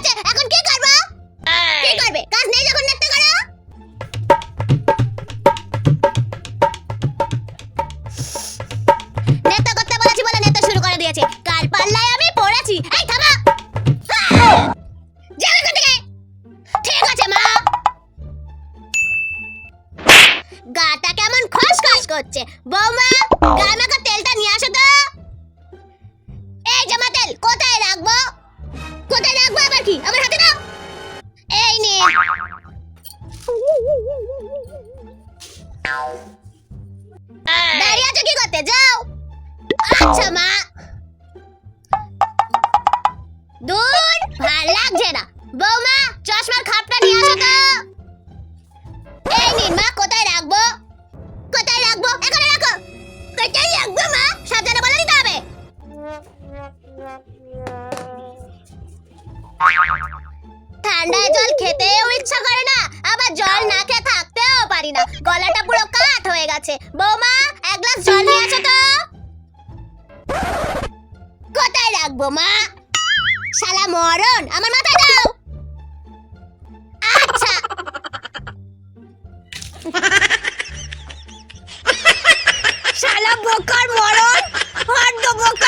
গেছে, এখন কি করবো? কি করবে? কাজ নেই যখন নেতে করো। নেতা করতে বলেছি বলে নেতা শুরু করে দিয়েছে। কাল পাল্লায় আমি পড়েছি। এই থামো। যাও এখান থেকে। ঠিক আছে মা। গাটা কেমন খসখস করছে। বৌমা, গায়ে মাখা তেলটা নিয়ে আসো তো। এই জমা তেল কোথায় রাখবো? কোথায় রাখবো আবার কি? আমার হাতে দাও। এই নে। দাঁড়িয়ে আছো কি করতে? যাও। আচ্ছা মা। দূর, ভাল লাগছে না। বৌমা, চশমার খাপটা নিয়ে আসো তো। এই নিন মা, কোথায় রাখবো? কোথায় রাখবো? এখানে রাখো। কোথায় রাখবো মা? সাবধানে বলে দিতে হবে। ঠান্ডায় জল খেতেও ইচ্ছা করে না, আবার জল না খেয়ে থাকতেও পারি না। গলাটা পুরো কাঠ হয়ে গেছে। বৌমা, এক গ্লাস জল নিয়ে আসো তো। কোথায় রাখবো মা? শালা মরণ, আমার মাথায় দাও। আচ্ছা। শালা বোকার মরণ, হট দো বোকা।